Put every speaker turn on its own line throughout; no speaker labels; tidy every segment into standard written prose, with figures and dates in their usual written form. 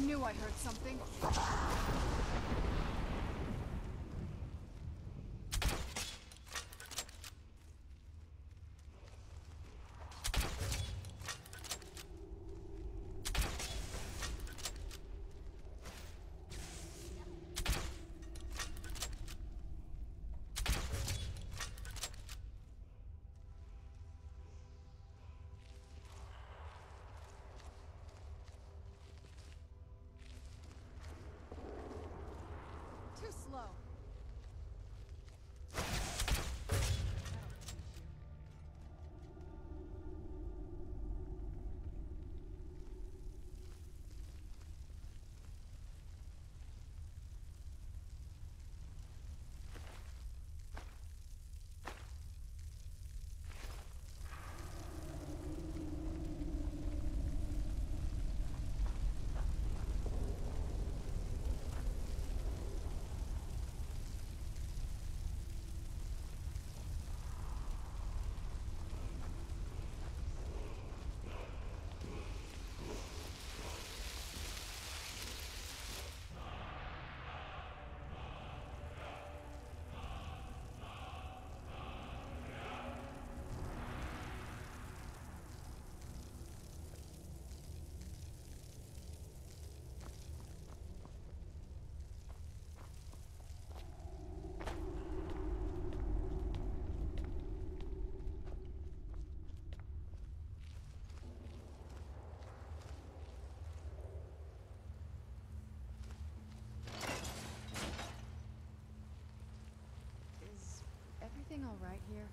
knew I heard something. Too slow. Everything all right here?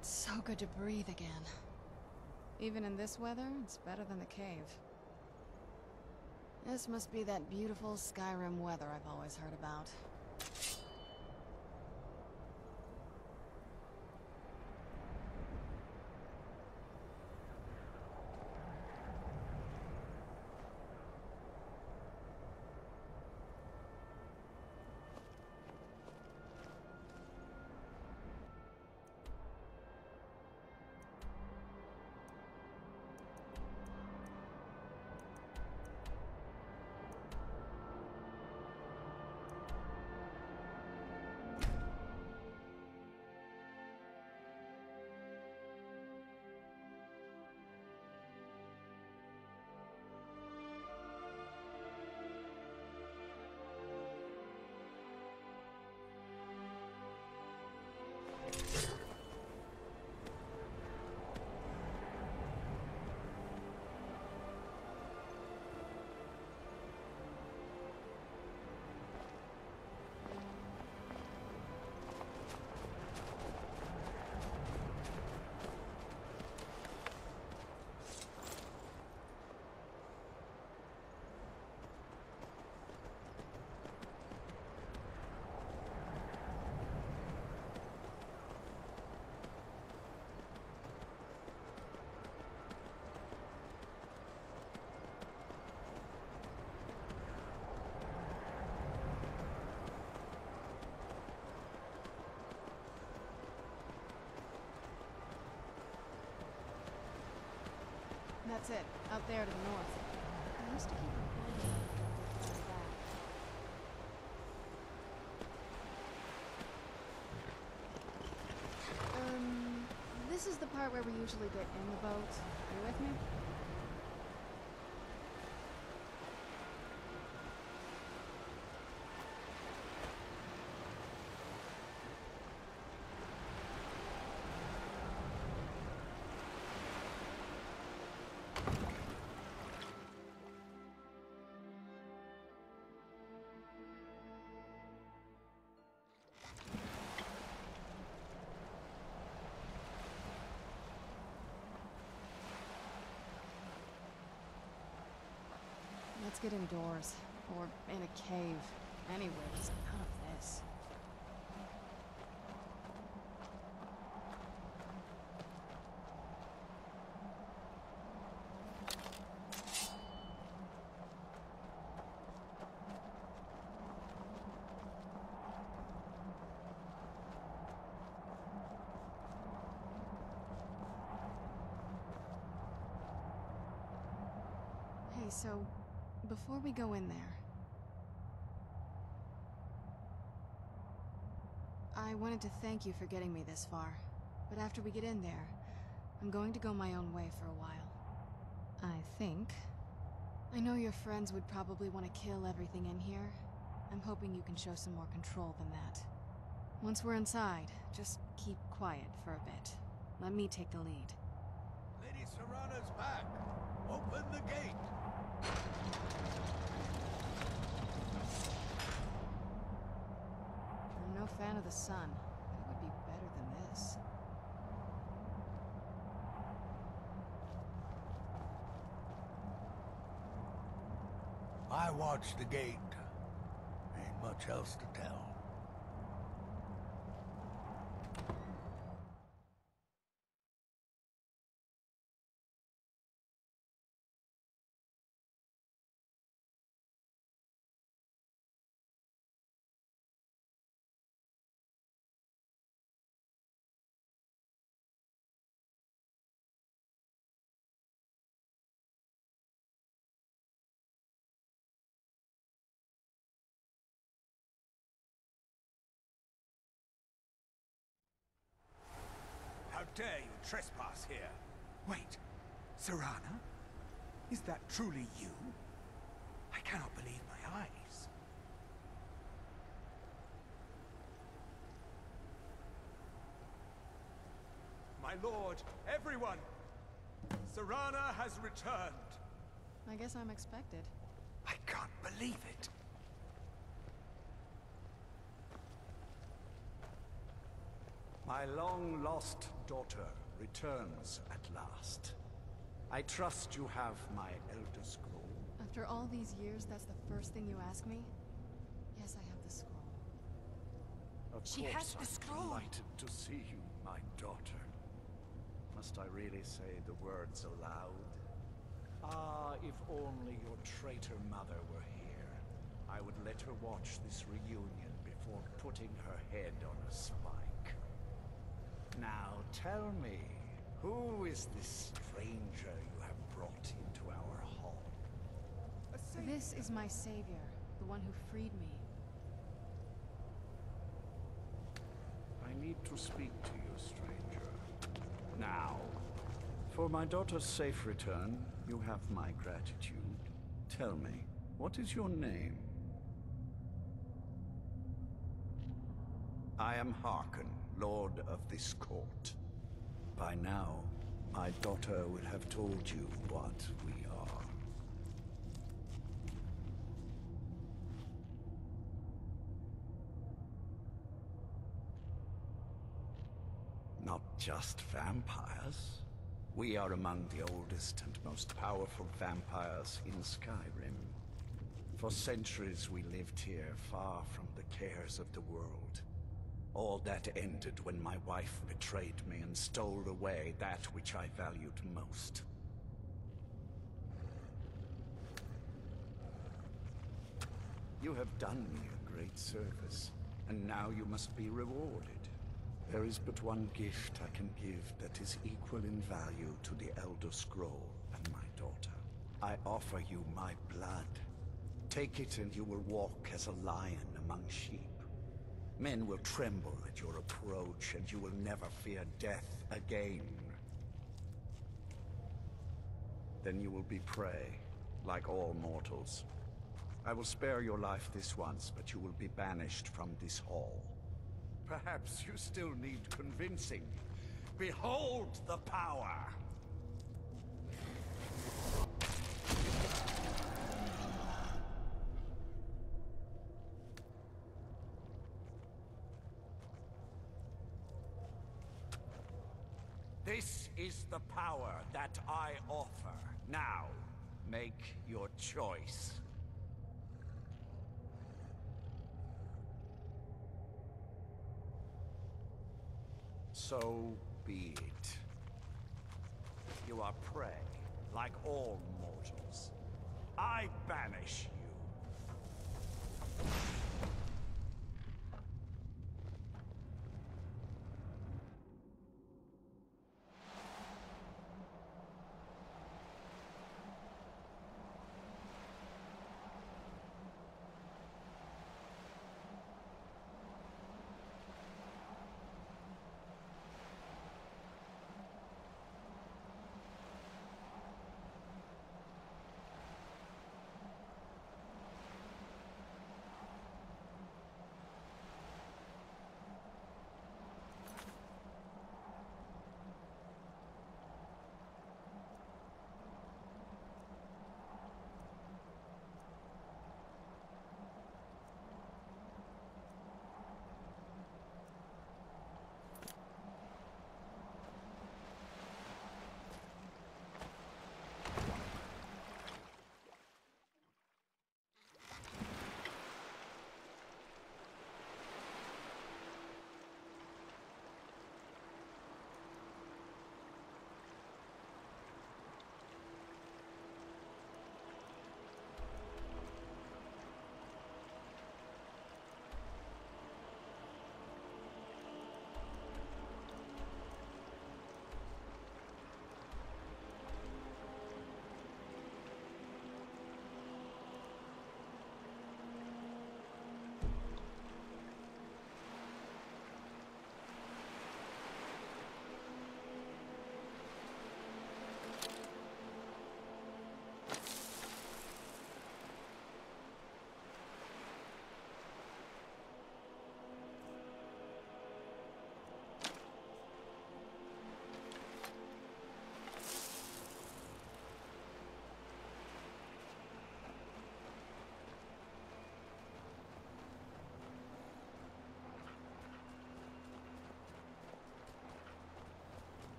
It's so good to breathe again. Even in this weather, it's better than the cave. This must be that beautiful Skyrim weather I've always heard about. That's it, out there to the north. I used to keep recording back. This is the part where we usually get in the boat. Are you with me? Let's get indoors. Or in a cave. Anywhere, just out of this. Okay, so before we go in there, I wanted to thank you for getting me this far, but after we get in there, I'm going to go my own way for a while. I think. I know your friends would probably want to kill everything in here. I'm hoping you can show some more control than that. Once we're inside, just keep quiet for a bit. Let me take the lead.
Lady Serana's back. Open the gate.
I'm no fan of the sun, but it would be better than this.
I watched the gate. Ain't much else to tell.
How dare you trespass here? Wait, Serana? Is that truly you? I cannot believe my eyes. My lord, everyone! Serana has returned!
I guess I'm expected.
I can't believe it.
My long-lost daughter returns at last. I trust you have my Elder Scroll.
After all these years, that's the first thing you ask me? Yes, I have the scroll.
She has the scroll. I'm delighted to see you, my daughter. Must I really say the words aloud? Ah, if only your traitor mother were here. I would let her watch this reunion before putting her head on a spike. Now tell me, who is this stranger you have brought into our hall?
This is my savior, the one who freed me.
I need to speak to you, stranger. Now, for my daughter's safe return, you have my gratitude. Tell me, what is your name? I am Harkon, Lord of this court. By now, my daughter will have told you what we are. Not just vampires. We are among the oldest and most powerful vampires in Skyrim. For centuries we lived here, far from the cares of the world. All that ended when my wife betrayed me and stole away that which I valued most. You have done me a great service, and now you must be rewarded. There is but one gift I can give that is equal in value to the Elder Scroll and my daughter. I offer you my blood. Take it and you will walk as a lion among sheep. Men will tremble at your approach, and you will never fear death again. Then you will be prey, like all mortals. I will spare your life this once, but you will be banished from this hall. Perhaps you still need convincing. Behold the power! This is the power that I offer. Now, make your choice. So be it. You are prey, like all mortals. I banish you.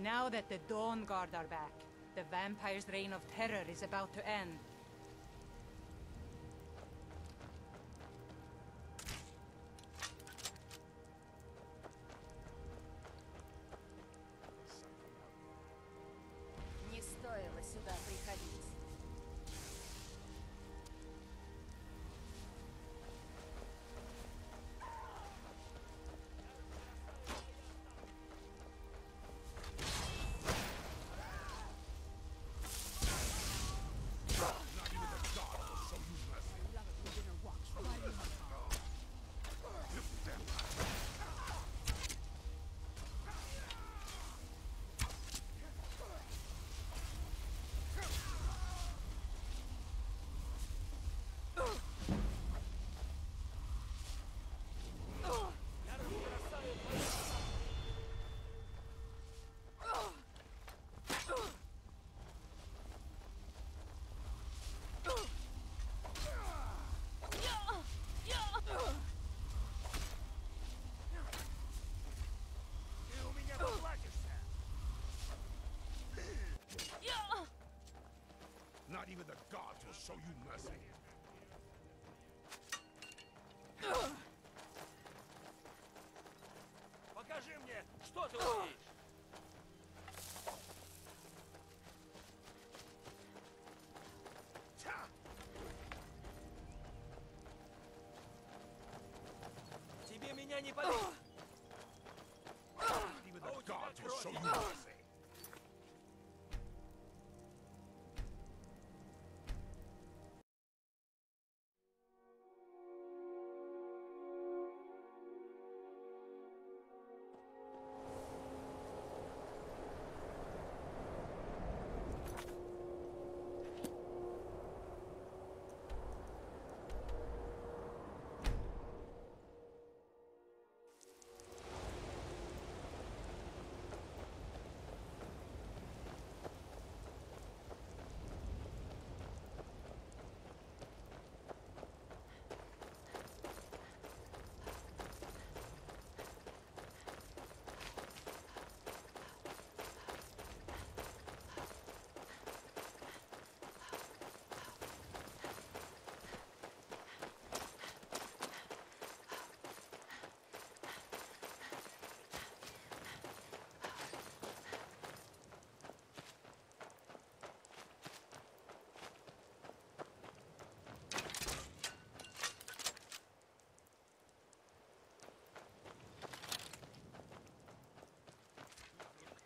Now that the Dawnguard are back, the vampire's reign of terror is about to end.
Не стоило сюда приходить.
Not even the gods will show you mercy.
Покажи мне, что ты умеешь. Тебе меня не победить.
Not even the gods will show you mercy.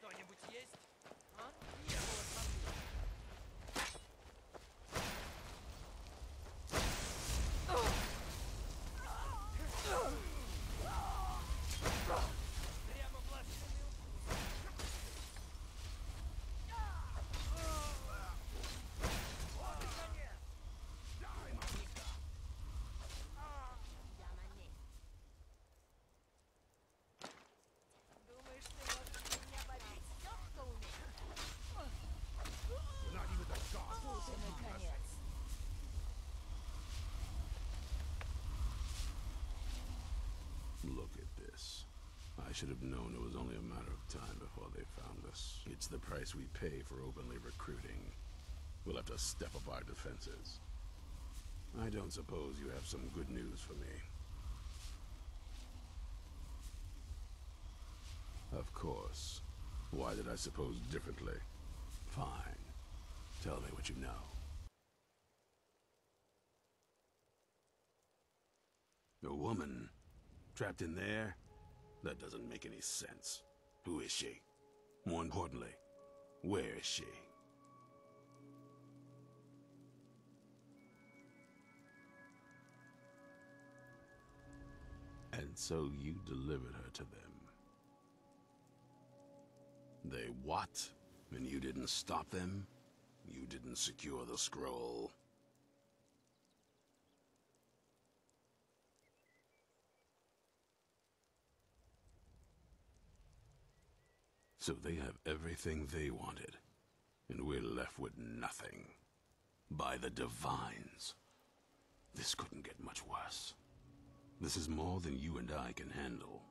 Кто-нибудь есть? А? Не было сомнений. Прямо блаженный укус. Вот и конец.
Думаешь, ты можешь меня побить? Все, что умеешь?
Not even the gods will show you mercy.
Наконец.
Look at this. I should have known it was only a matter of time before they found us. It's the price we pay for openly recruiting. We'll have to step up our defenses. I don't suppose you have some good news for me. Of course. Why did I suppose differently? Fine. Tell me what you know. A woman? Trapped in there? That doesn't make any sense. Who is she? More importantly, where is she? And so you delivered her to them. They what? And you didn't stop them? You didn't secure the scroll? So they have everything they wanted, and we're left with nothing. By the Divines. This couldn't get much worse. This is more than you and I can handle.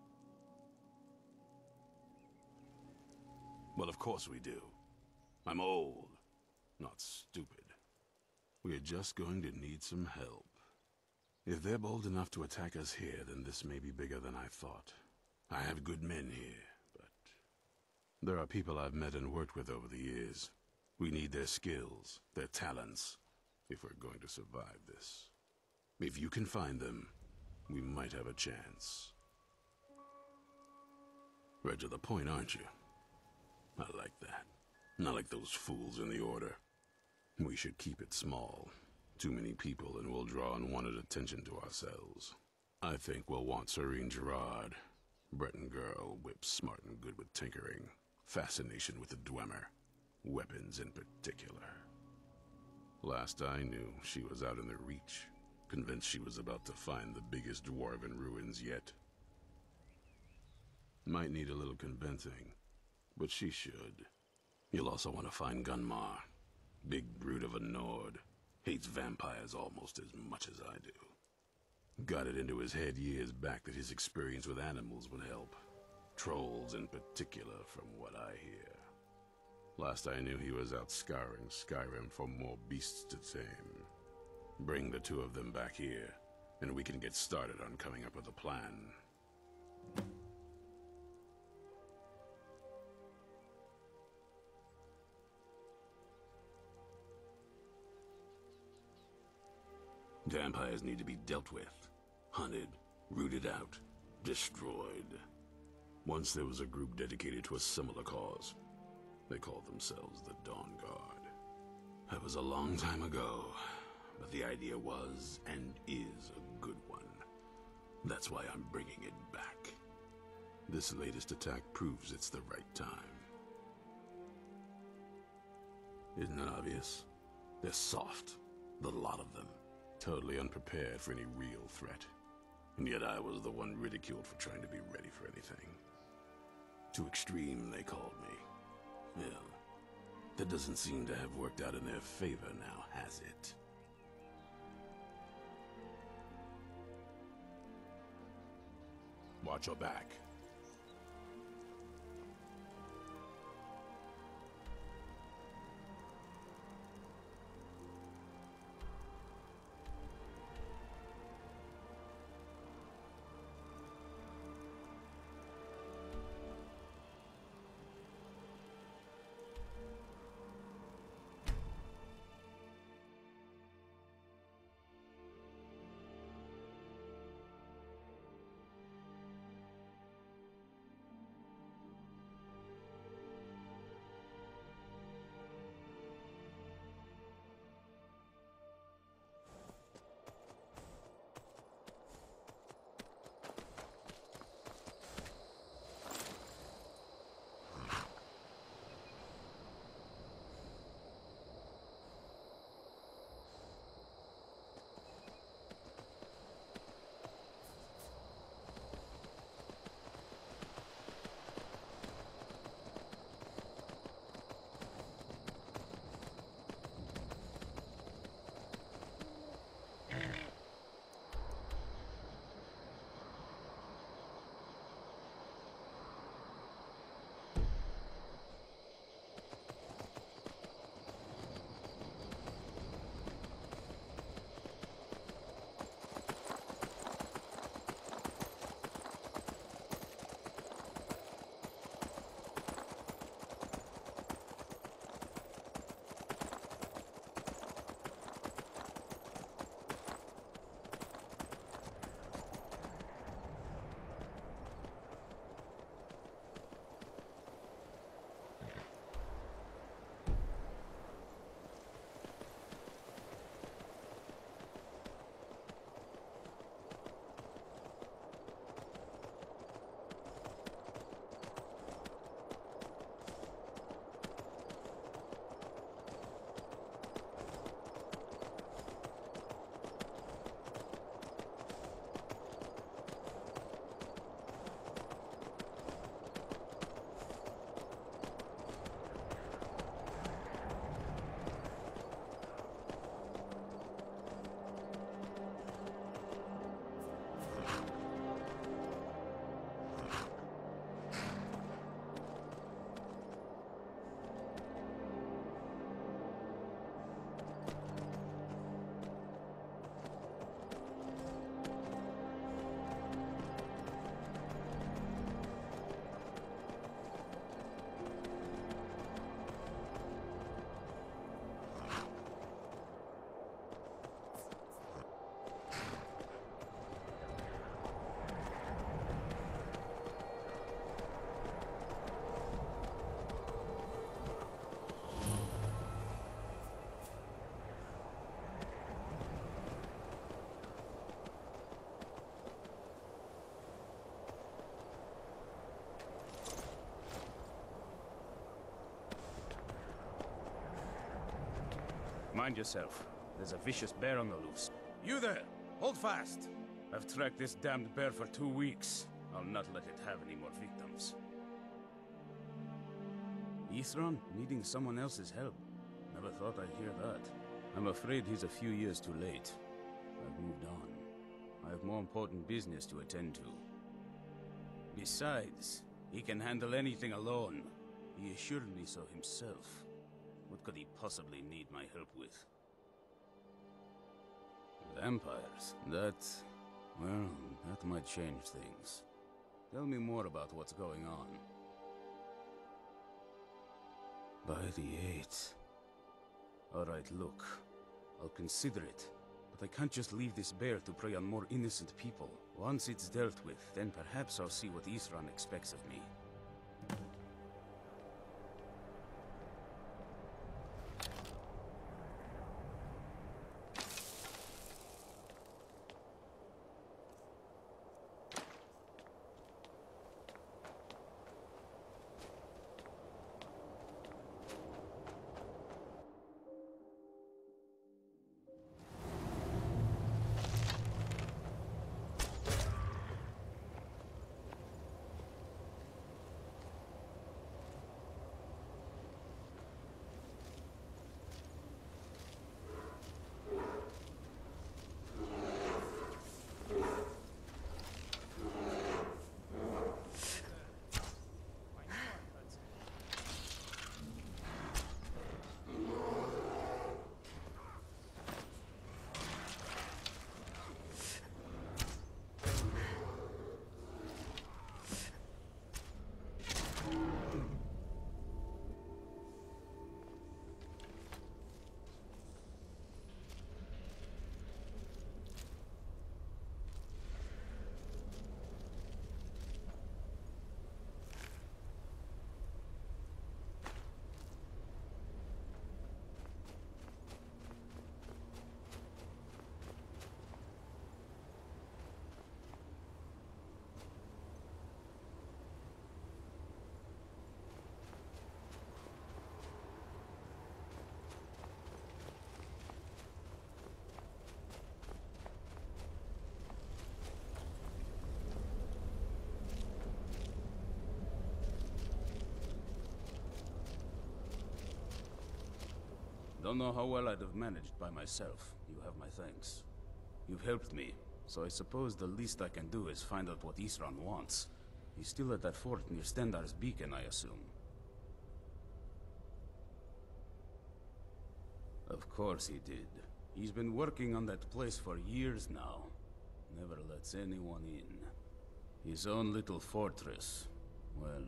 Well, of course we do. I'm old, not stupid. We're just going to need some help. If they're bold enough to attack us here, then this may be bigger than I thought. I have good men here, but there are people I've met and worked with over the years. We need their skills, their talents, if we're going to survive this. If you can find them, we might have a chance. Right to the point, aren't you? I like that. Not like those fools in the Order. We should keep it small. Too many people and we'll draw unwanted attention to ourselves. I think we'll want Serene Gerard. Breton girl, whip smart and good with tinkering. Fascination with the Dwemer. Weapons in particular. Last I knew, she was out in the Reach. Convinced she was about to find the biggest dwarven ruins yet. Might need a little convincing, but she should. You'll also want to find Gunmar. Big brute of a Nord. Hates vampires almost as much as I do. Got it into his head years back that his experience with animals would help. Trolls in particular, from what I hear. Last I knew he was out scouring Skyrim for more beasts to tame. Bring the two of them back here, and we can get started on coming up with a plan. Vampires need to be dealt with, hunted, rooted out, destroyed. Once there was a group dedicated to a similar cause. They called themselves the Dawnguard. That was a long time ago, but the idea was and is a good one. That's why I'm bringing it back. This latest attack proves it's the right time. Isn't it obvious? They're soft, the lot of them. Totally unprepared for any real threat. And yet I was the one ridiculed for trying to be ready for anything. Too extreme, they called me. Well, that doesn't seem to have worked out in their favor now, has it? Watch your back.
Mind yourself. There's a vicious bear on the loose.
You there! Hold fast!
I've tracked this damned bear for 2 weeks. I'll not let it have any more victims. Ithron needing someone else's help. Never thought I'd hear that. I'm afraid he's a few years too late. I've moved on. I have more important business to attend to. Besides, he can handle anything alone. He assured me so himself. What could he possibly need my help with? Vampires? Well, that might change things. Tell me more about what's going on. By the 8th. Alright, look. I'll consider it. But I can't just leave this bear to prey on more innocent people. Once it's dealt with, then perhaps I'll see what Ithran expects of me. Don't know how well I'd have managed by myself. You have my thanks. You've helped me, so I suppose the least I can do is find out what Ithran wants. He's still at that fort near Stendar's beacon, I assume. Of course he did. He's been working on that place for years now. Never lets anyone in. His own little fortress. Well,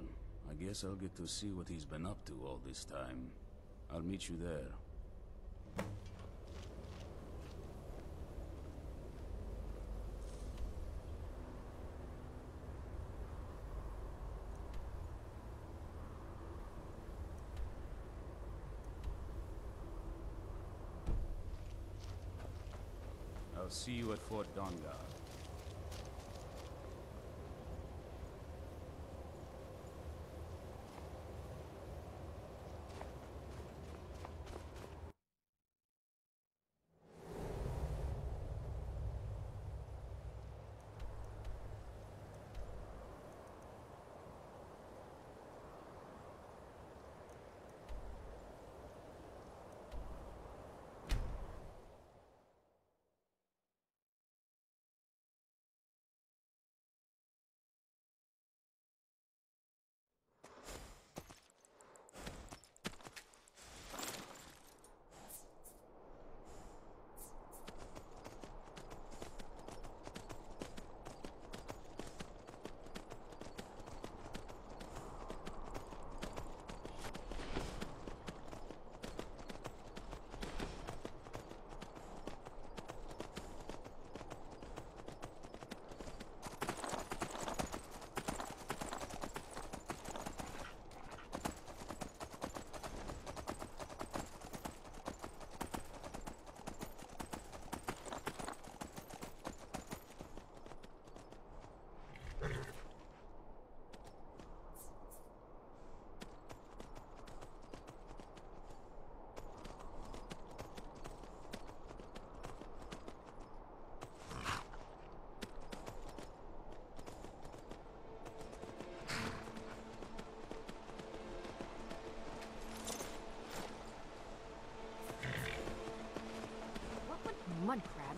I guess I'll get to see what he's been up to all this time. I'll meet you there. I'll see you at Fort Dawnguard.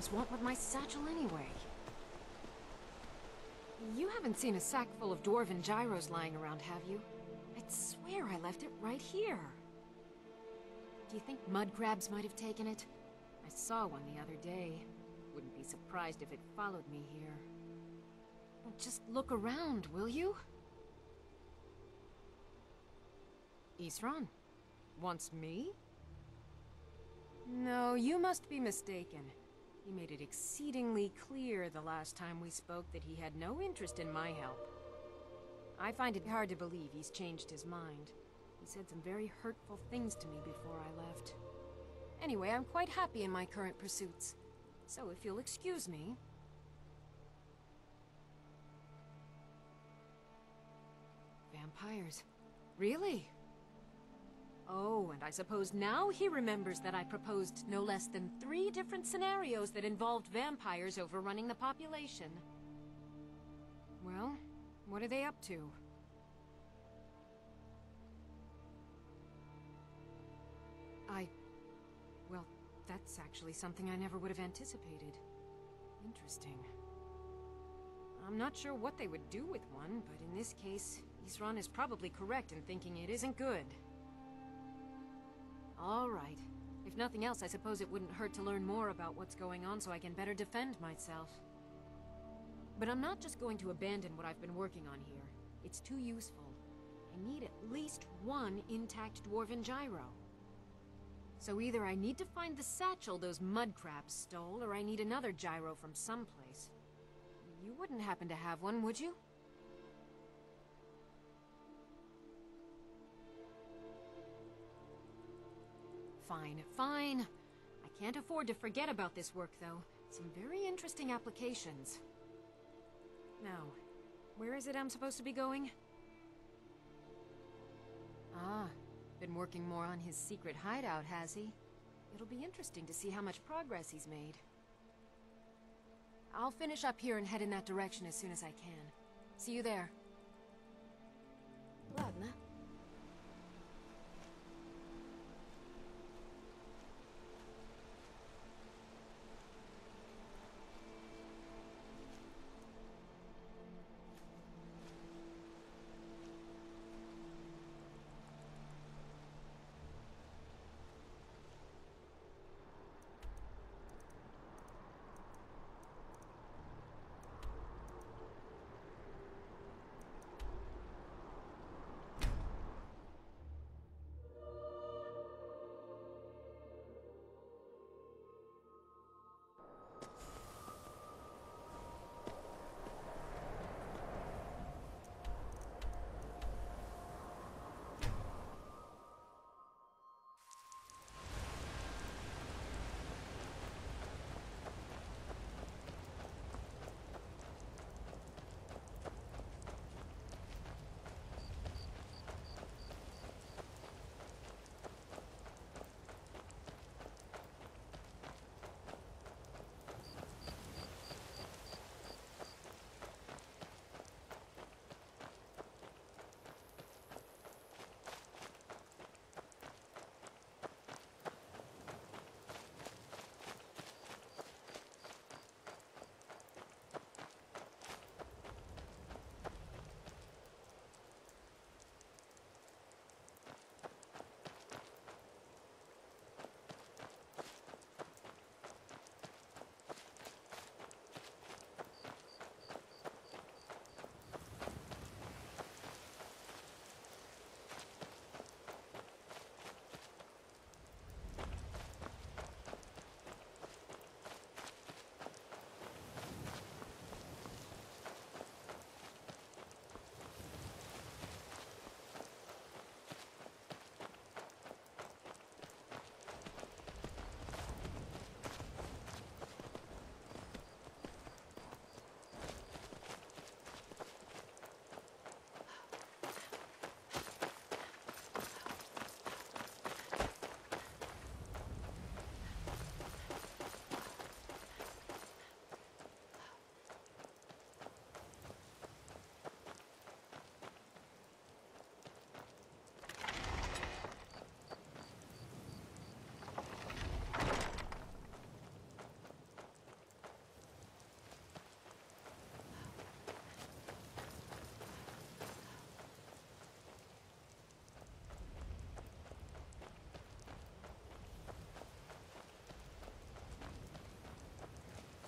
goblins want with my satchel anyway? You haven't seen a sack full of dwarven gyros lying around, have you? I'd swear I left it right here. Do you think mud crabs might have taken it? I saw one the other day. Wouldn't be surprised if it followed me here. Well, just look around, will you? Isran? Wants me? No, you must be mistaken. He made it exceedingly clear the last time we spoke that he had no interest in my help. I find it hard to believe he's changed his mind. He said some very hurtful things to me before I left. Anyway, I'm quite happy in my current pursuits. So if you'll excuse me... Vampires. Really? Oh, and I suppose now he remembers that I proposed no less than 3 different scenarios that involved vampires overrunning the population. Well, what are they up to? Well, that's actually something I never would have anticipated. Interesting. I'm not sure what they would do with one, but in this case, Isran is probably correct in thinking it isn't good. All right. If nothing else, I suppose it wouldn't hurt to learn more about what's going on so I can better defend myself. But I'm not just going to abandon what I've been working on here. It's too useful. I need at least 1 intact dwarven gyro. So either I need to find the satchel those mud crabs stole, or I need another gyro from someplace. You wouldn't happen to have one, would you? Fine, fine. I can't afford to forget about this work, though. Some very interesting applications. Now, where is it I'm supposed to be going? Ah, been working more on his secret hideout, has he? It'll be interesting to see how much progress he's made. I'll finish up here and head in that direction as soon as I can. See you there. Ладно.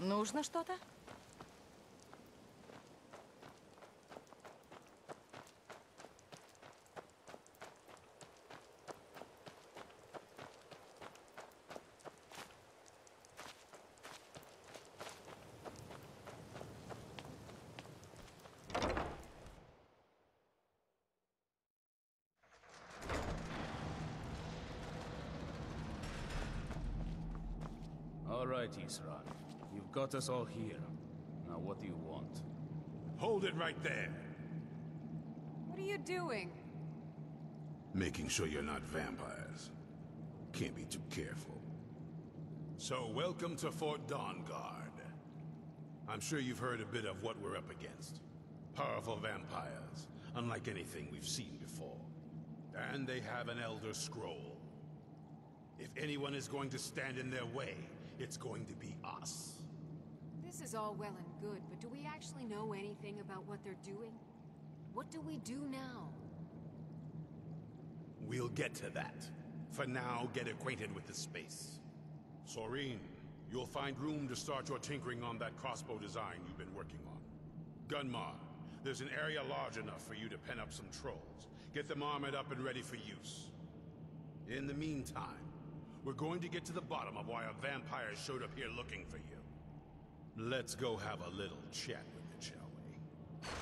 Нужно что-то?
All right, Isran. You've got us all here. Now what do you want?
Hold it right there.
What are you doing?
Making sure you're not vampires. Can't be too careful. So, welcome to Fort Dawnguard. I'm sure you've heard a bit of what we're up against. Powerful vampires, unlike anything we've seen before. And they have an Elder Scroll. If anyone is going to stand in their way, it's going to be us.
This is all well and good, but do we actually know anything about what they're doing? What do we do now?
We'll get to that. For now, get acquainted with the space. Soreen, you'll find room to start your tinkering on that crossbow design you've been working on. Gunmar, there's an area large enough for you to pen up some trolls. Get them armored up and ready for use. In the meantime, we're going to get to the bottom of why a vampire showed up here looking for you. Let's go have a little chat with it, shall we?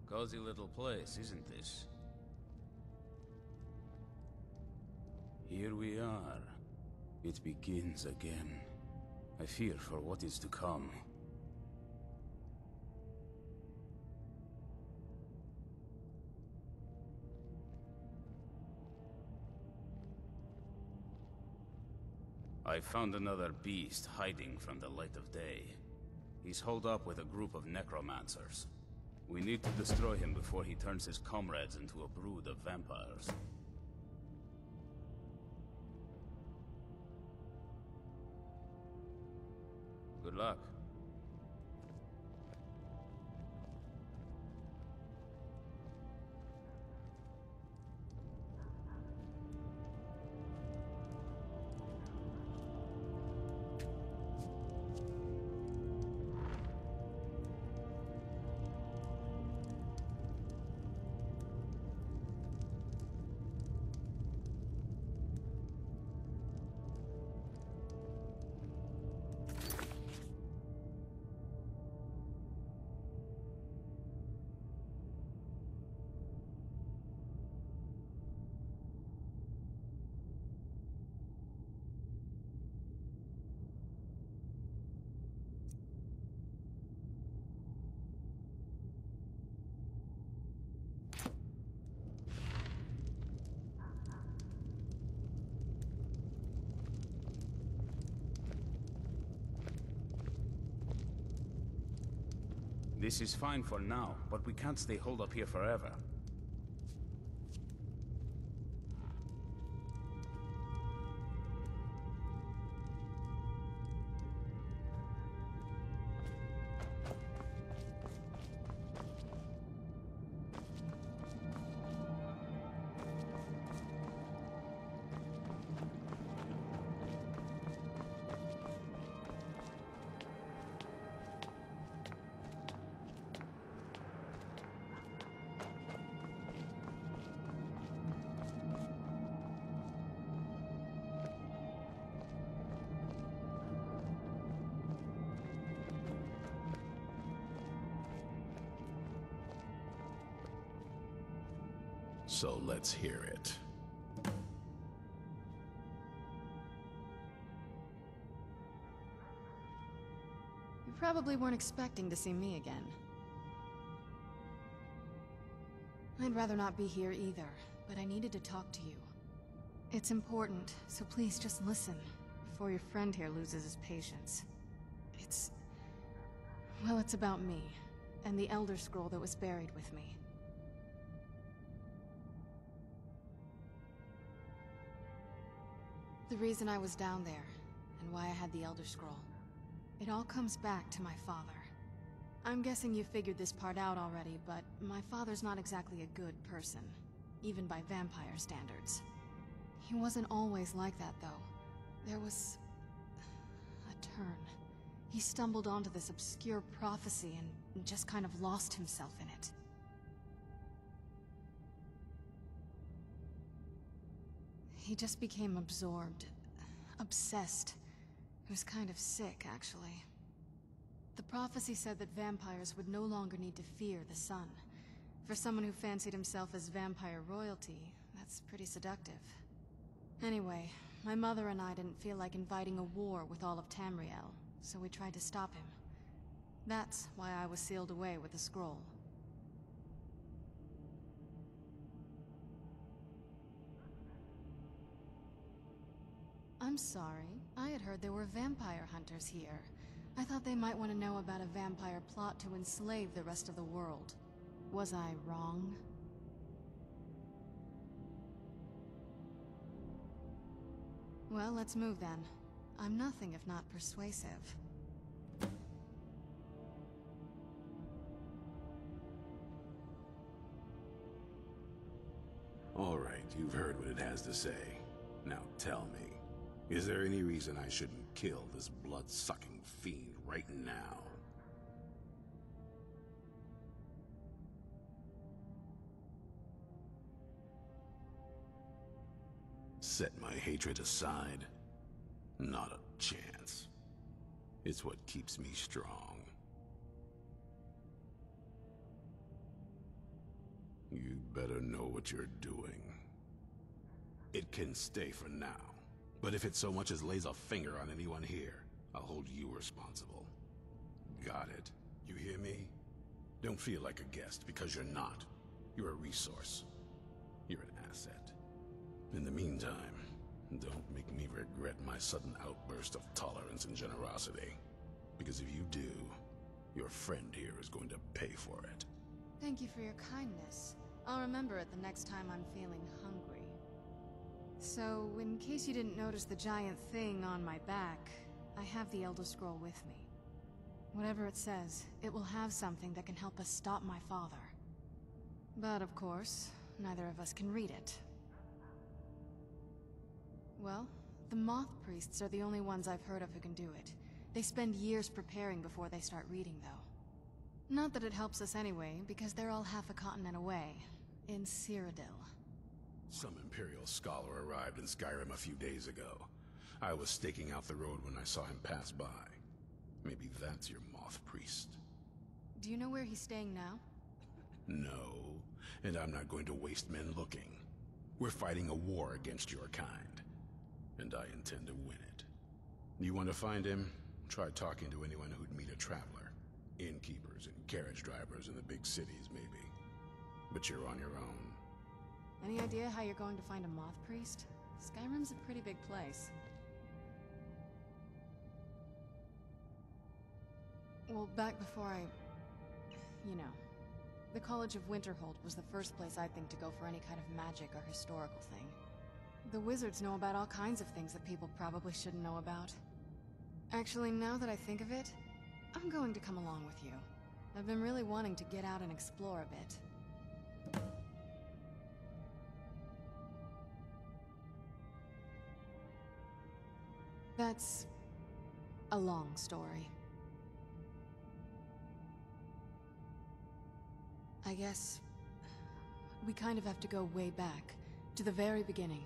Cozy little place, isn't this? Here we are. It begins again. I fear for what is to come. I found another beast hiding from the light of day. He's holed up with a group of necromancers. We need to destroy him before he turns his comrades into a brood of vampires. Good luck. This is fine for now, but we can't stay holed up here forever.
So let's hear it.
You probably weren't expecting to see me again. I'd rather not be here either, but I needed to talk to you. It's important, so please just listen, before your friend here loses his patience. Well, it's about me, and the Elder Scroll that was buried with me. The reason I was down there, and why I had the Elder Scroll. It all comes back to my father. I'm guessing you figured this part out already, but my father's not exactly a good person, even by vampire standards. He wasn't always like that, though. There was a turn. He stumbled onto this obscure prophecy and just kind of lost himself in it. He just became absorbed, obsessed. He was kind of sick, actually. The prophecy said that vampires would no longer need to fear the sun. For someone who fancied himself as vampire royalty, that's pretty seductive. Anyway, my mother and I didn't feel like inviting a war with all of Tamriel, so we tried to stop him. That's why I was sealed away with the scroll. I'm sorry. I had heard there were vampire hunters here. I thought they might want to know about a vampire plot to enslave the rest of the world. Was I wrong? Well, let's move then. I'm nothing if not persuasive.
All right, you've heard what it has to say. Now tell me, is there any reason I shouldn't kill this blood-sucking fiend right now? Set my hatred aside? Not a chance. It's what keeps me strong. You better know what you're doing. It can stay for now, but if it so much as lays a finger on anyone here, I'll hold you responsible. Got it? You hear me? Don't feel like a guest, because you're not. You're a resource. You're an asset. In the meantime, don't make me regret my sudden outburst of tolerance and generosity. Because if you do, your friend here is going to pay for it.
Thank you for your kindness. I'll remember it the next time I'm feeling hungry. So, in case you didn't notice the giant thing on my back, I have the Elder Scroll with me. Whatever it says, it will have something that can help us stop my father. But of course, neither of us can read it. Well, the Moth Priests are the only ones I've heard of who can do it. They spend years preparing before they start reading, though. Not that it helps us anyway, because they're all half a continent away, in Cyrodiil.
Some Imperial scholar arrived in Skyrim a few days ago. I was staking out the road when I saw him pass by. Maybe that's your Moth Priest.
Do you know where he's staying now?
No, and I'm not going to waste men looking. We're fighting a war against your kind, and I intend to win it. You want to find him? Try talking to anyone who'd meet a traveler. Innkeepers and carriage drivers in the big cities, maybe. But you're on your own.
Any idea how you're going to find a Moth Priest? Skyrim's a pretty big place. Well, back before you know, the College of Winterhold was the first place I'd think to go for any kind of magic or historical thing. The wizards know about all kinds of things that people probably shouldn't know about. Actually, now that I think of it, I'm going to come along with you. I've been really wanting to get out and explore a bit. That's a long story. I guess we kind of have to go way back, to the very beginning.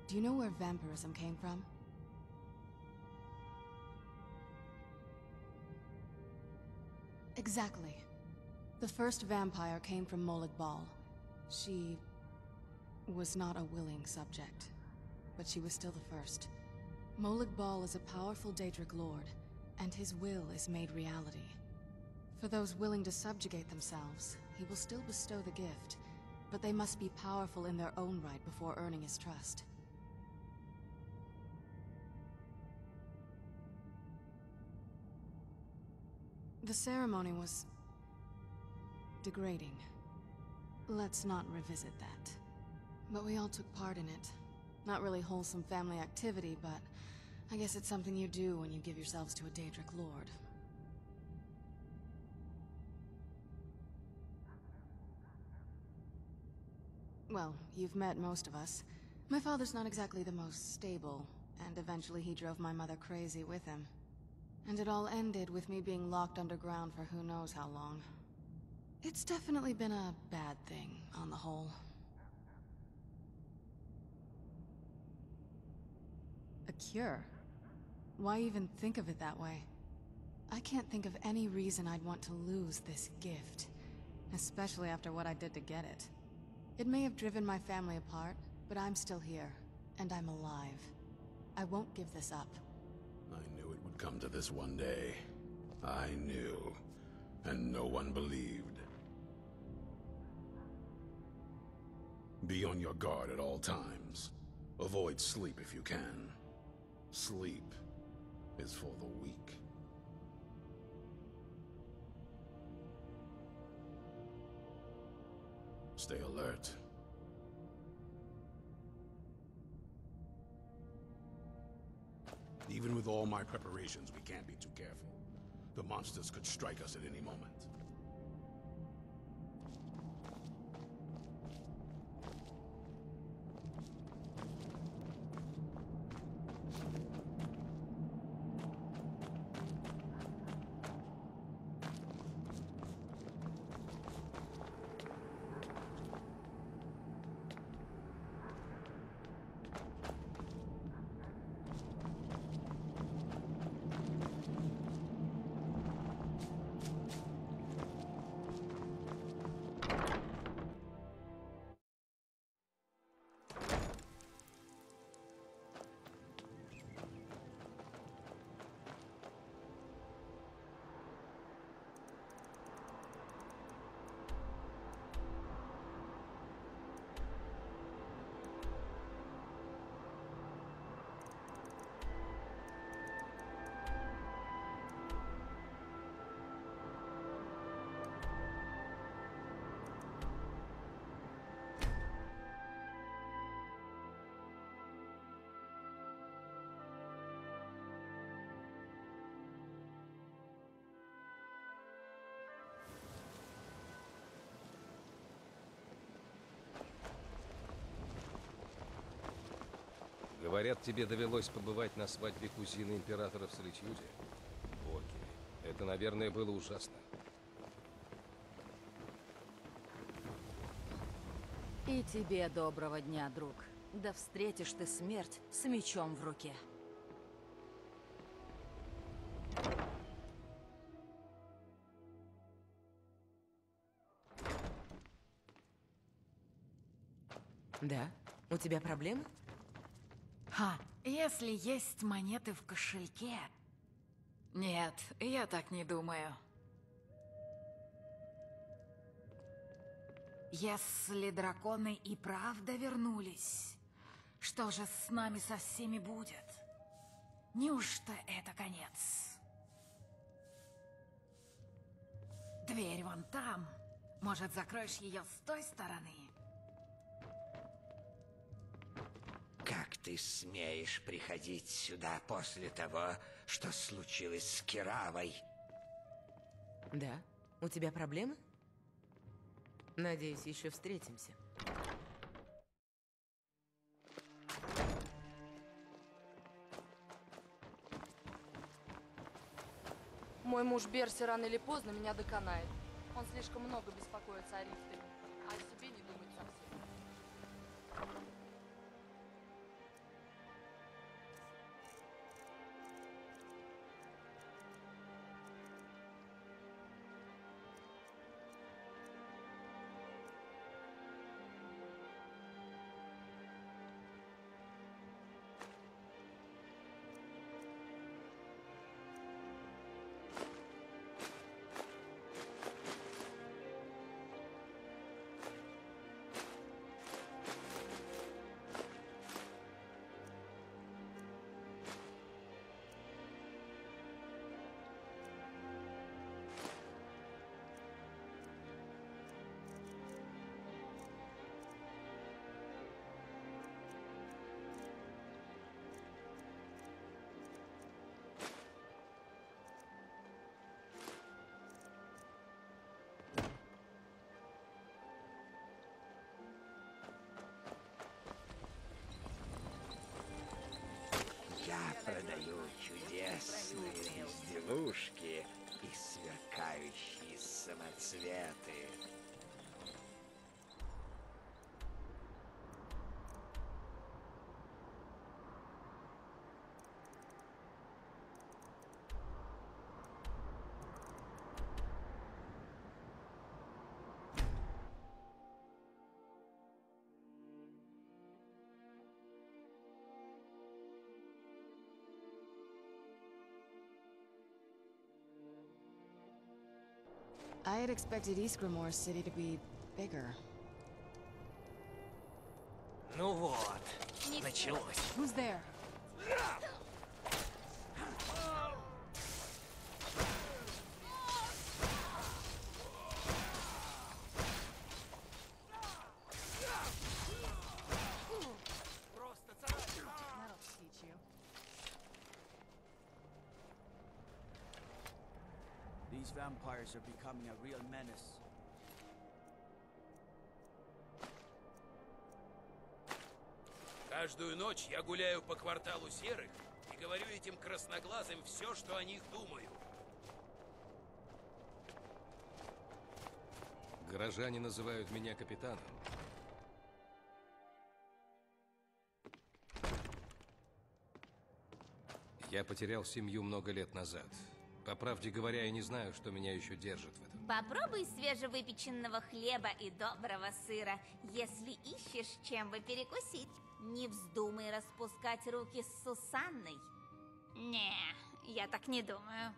Do you know where vampirism came from? Exactly. The first vampire came from Molag Bal. She was not a willing subject, but she was still the first. Molag Bal is a powerful Daedric lord, and his will is made reality. For those willing to subjugate themselves, he will still bestow the gift, but they must be powerful in their own right before earning his trust. The ceremony was degrading. Let's not revisit that. But we all took part in it. Not really wholesome family activity, but I guess it's something you do when you give yourselves to a Daedric lord. Well, you've met most of us. My father's not exactly the most stable, and eventually he drove my mother crazy with him. And it all ended with me being locked underground for who knows how long. It's definitely been a bad thing, on the whole. A cure? Why even think of it that way? I can't think of any reason I'd want to lose this gift, especially after what I did to get it. It may have driven my family apart, but I'm still here, and I'm alive. I won't give this up.
I knew it would come to this one day. I knew, and no one believed. Be on your guard at all times. Avoid sleep if you can. Sleep is for the weak. Stay alert. Even with all my preparations, we can't be too careful. The monsters could strike us at any moment.
Говорят, тебе довелось побывать на свадьбе кузины императора в Солитюде. Боги, это, наверное, было ужасно.
И тебе доброго дня, друг. Да встретишь ты смерть с мечом в руке.
Да? У тебя проблемы?
Ха, если есть монеты в кошельке... Нет, я так не думаю. Если драконы и правда вернулись, что же с нами со всеми будет? Неужто это конец? Дверь вон там. Может, закроешь ее с той стороны?
Как ты смеешь приходить сюда после того, что случилось с Киравой?
Да? У тебя проблемы? Надеюсь, еще встретимся.
Мой муж Берси рано или поздно меня доконает. Он слишком много беспокоится о Рифте, а о себе не думает совсем.
Я продаю чудесные безделушки и сверкающие самоцветы.
I had expected Iskramor's city to be bigger.
Ну вот, началось.
Who's there? That'll teach you.
These vampires are becoming a real menace.
Каждую ночь я гуляю по кварталу серых и говорю этим красноглазым все, что о них думаю.
Горожане называют меня капитаном. Я потерял семью много лет назад. По правде говоря, я не знаю, что меня еще держит в этом.
Попробуй свежевыпеченного хлеба и доброго сыра, если ищешь, чем бы перекусить. Не вздумай распускать руки с Сусанной. Не, я так не думаю.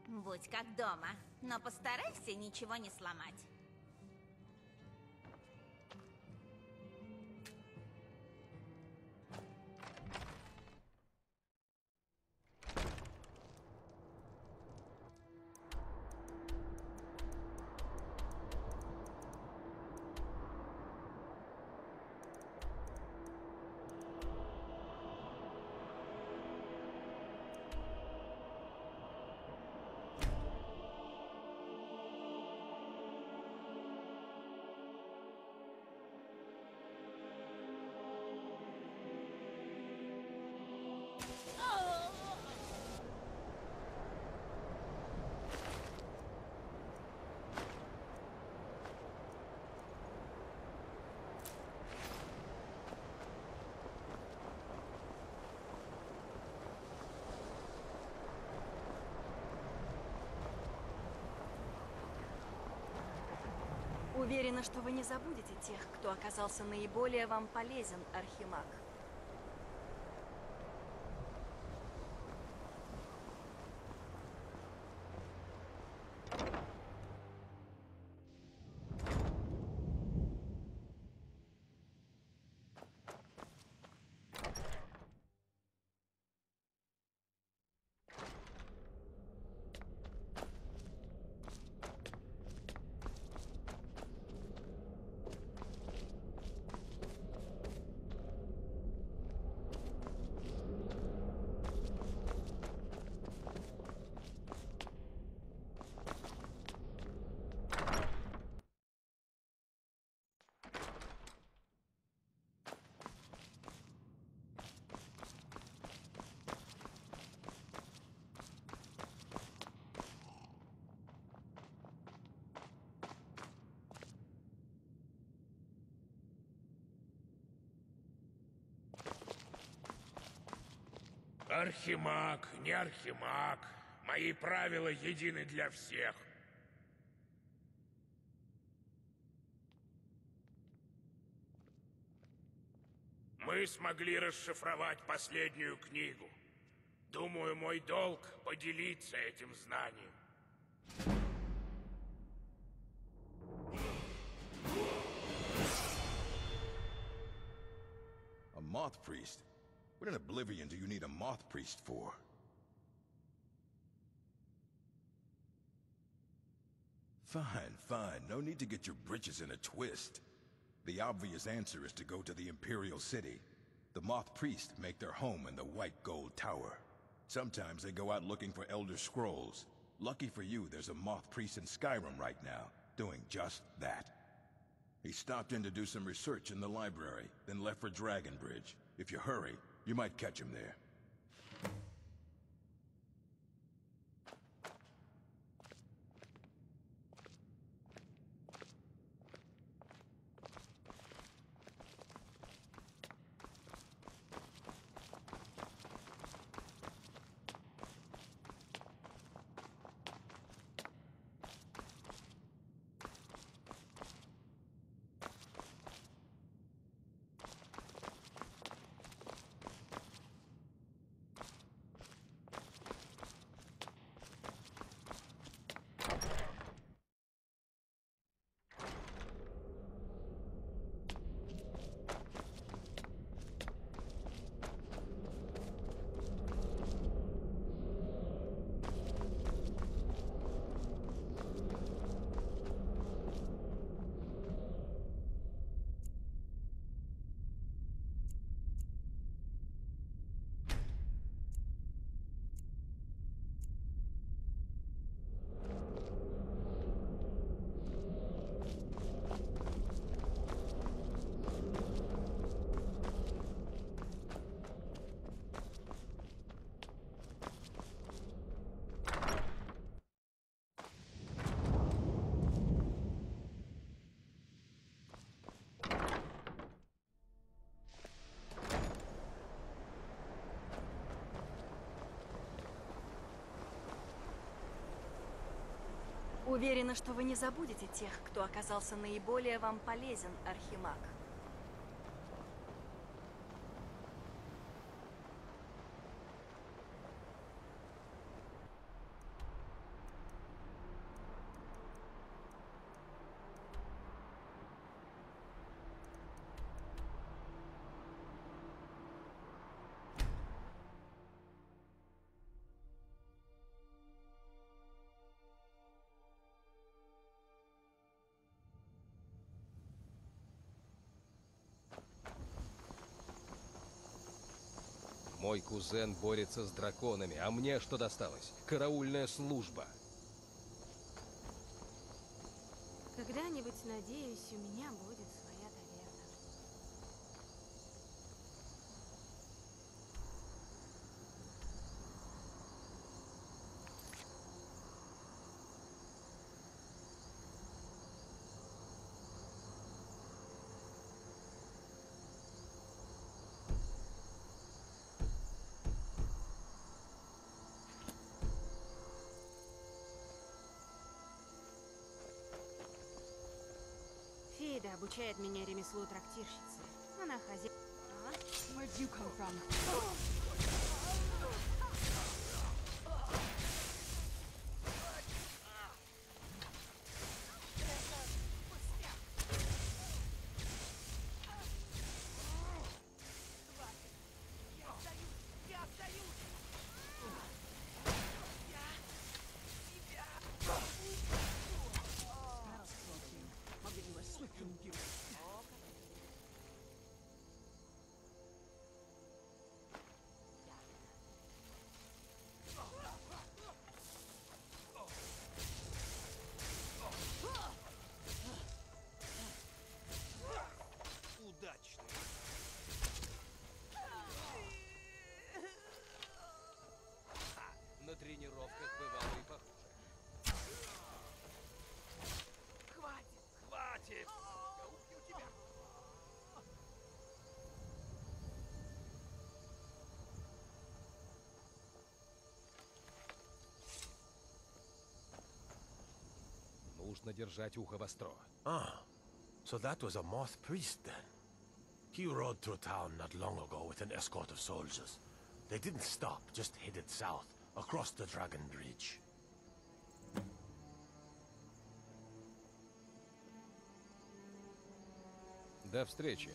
Будь как дома, но постарайся ничего не сломать.
Уверена, что вы не забудете тех, кто оказался наиболее вам полезен, Архимаг.
Архимаг, не архимаг. Мои правила едины для всех. Мы смогли расшифровать последнюю книгу. Думаю, мой долг — поделиться этим знанием.
A moth priest? What in Oblivion do you need a moth priest for? Fine, fine. No need to get your britches in a twist. The obvious answer is to go to the Imperial City. The moth priests make their home in the White Gold Tower. Sometimes they go out looking for Elder Scrolls. Lucky for you, there's a moth priest in Skyrim right now, doing just that. He stopped in to do some research in the library, then left for Dragon Bridge. If you hurry, you might catch him there.
Уверена, что вы не забудете тех, кто оказался наиболее вам полезен, Архимаг.
Мой кузен борется с драконами, а мне что досталось? Караульная служба.
Когда-нибудь, надеюсь, у меня будет своя таверна. Фейда обучает меня ремеслу трактирщицы. Она хозяйка.
Where'd you come from?
На тренировках бывало и похуже.
Хватит! Хватит! Я убью тебя!
Нужно держать ухо востро.
Ah, so that was a moth priest then. He rode through town not long ago with an escort of soldiers. They didn't stop, just headed south, across the Dragon Bridge.
До встречи.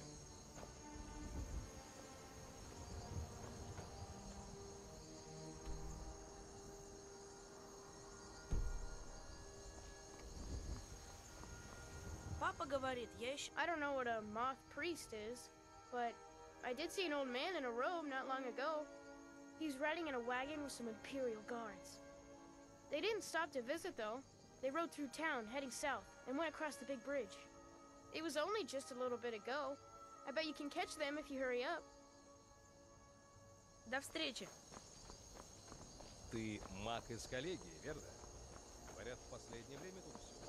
Papa говорит, I don't know what a moth priest is, but I did see an old man in a robe not long ago. He's riding in a wagon with some Imperial guards. They didn't stop to visit, though. They rode through town, heading south, and went across the big bridge. It was only just a little bit ago. I bet you can catch them if you hurry up.
До встречи.
Ты маг из коллегии, верно? Говорят, в последнее время тут все